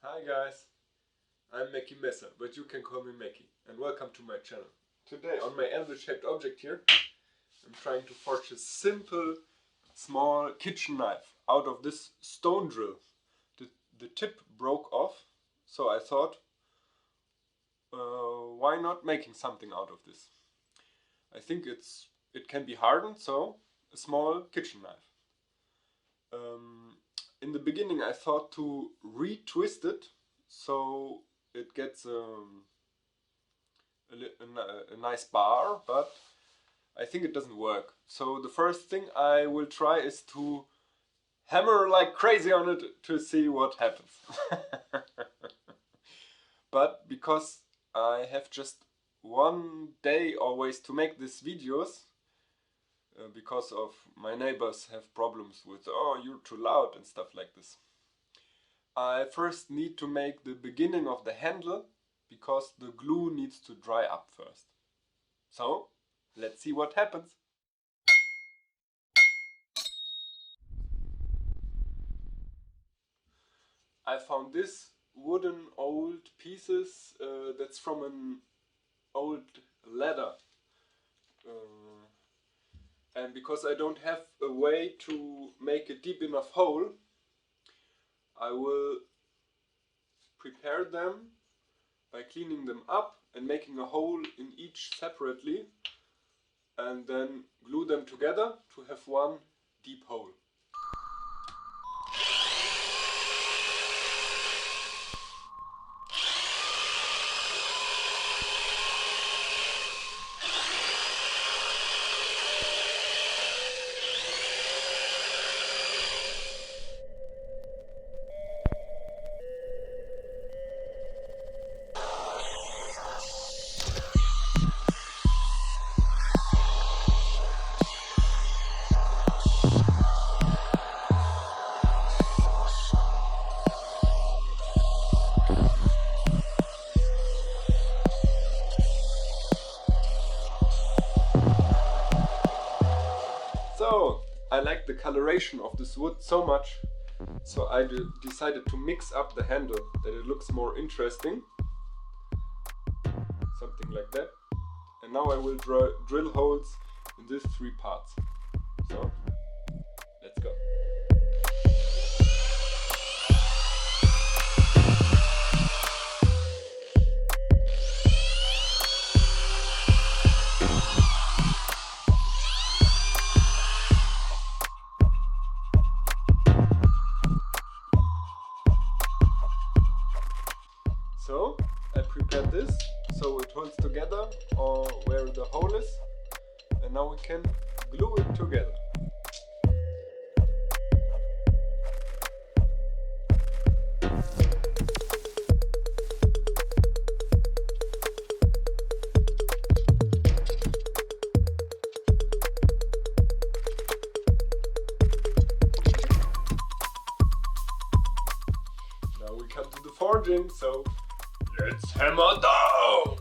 Hi guys, I'm Mackie Messer, but you can call me Mackie, and welcome to my channel. Today on my anvil-shaped object here, I'm trying to forge a simple, small kitchen knife out of this stone drill. The tip broke off, so I thought, why not making something out of this? I think it can be hardened, so a small kitchen knife. In the beginning I thought to retwist it so it gets a nice bar, but I think it doesn't work. So the first thing I will try is to hammer like crazy on it to see what happens. But because I have just one day always to make these videos, because of my neighbors have problems with, oh, you're too loud and stuff like this. I first need to make the beginning of the handle because the glue needs to dry up first. So, let's see what happens. I found this wooden old pieces that's from an old ladder. And because I don't have a way to make a deep enough hole, I will prepare them by cleaning them up and making a hole in each separately, and then glue them together to have one deep hole. So, I like the coloration of this wood so much, so I decided to mix up the handle that it looks more interesting. Something like that. And now I will drill holes in these three parts. So, let's go. So, I prepared this so it holds together or where the hole is, and now we can glue it together. Now we come to the forging, so let's hammer down!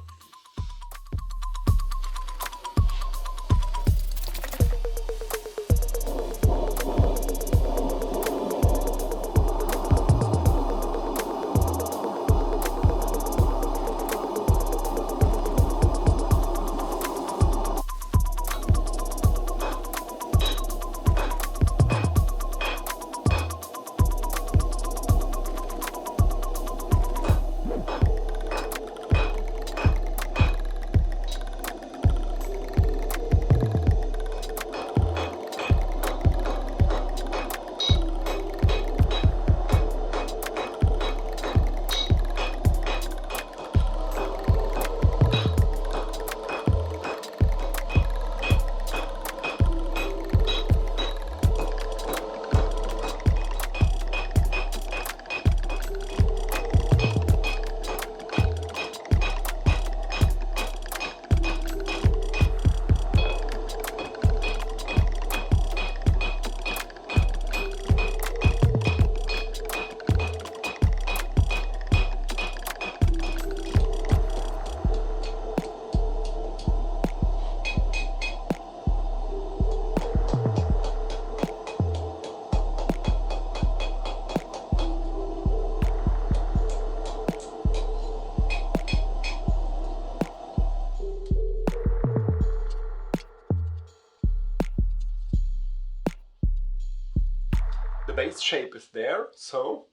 shape is there, so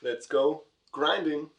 let's go grinding.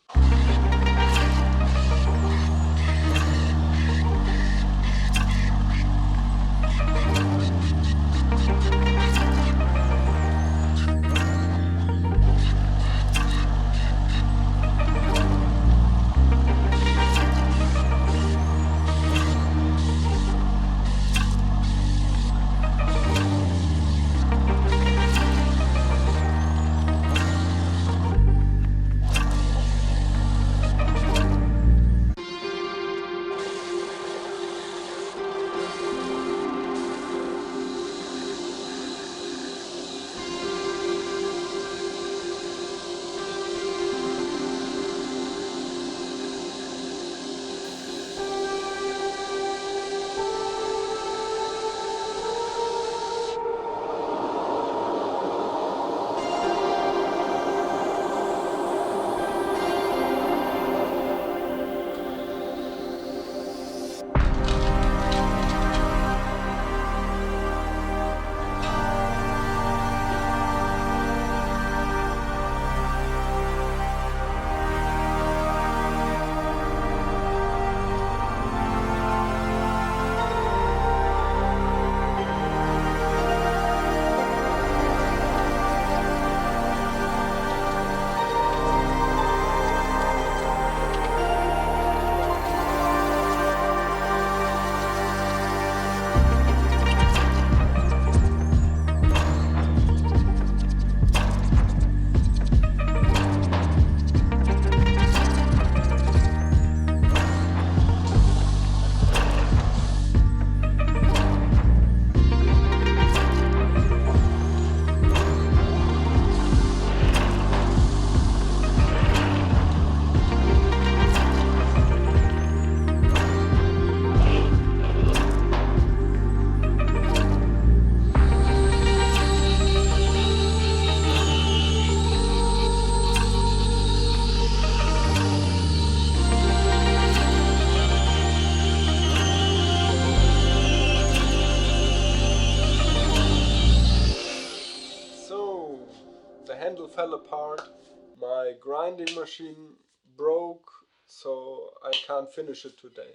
The handle fell apart, my grinding machine broke, so I can't finish it today.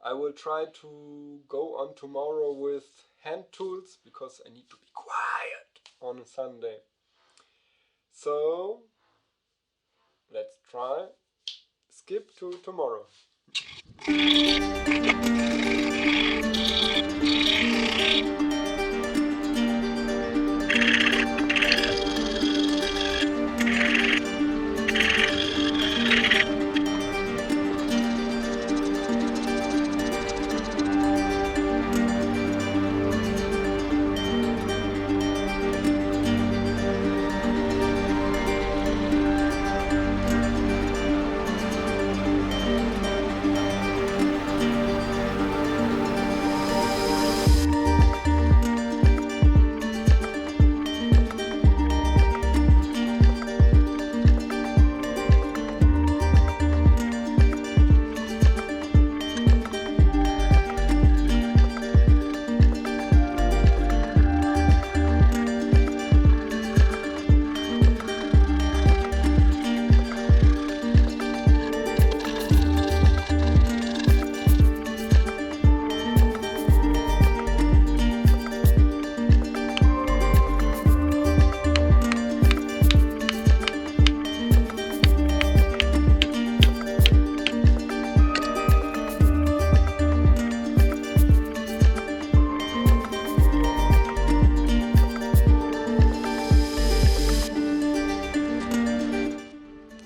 I will try to go on tomorrow with hand tools because I need to be quiet on a Sunday. So let's try. Skip to tomorrow.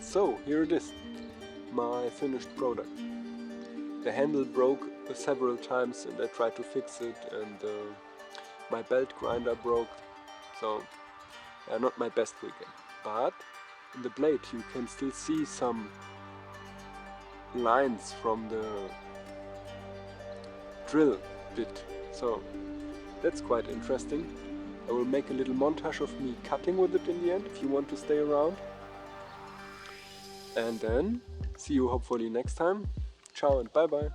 So here it is, my finished product. The handle broke several times and I tried to fix it, and my belt grinder broke, so not my best weekend. But in the blade you can still see some lines from the drill bit, so that's quite interesting. I will make a little montage of me cutting with it in the end if you want to stay around. And then see you hopefully next time. Ciao and bye bye.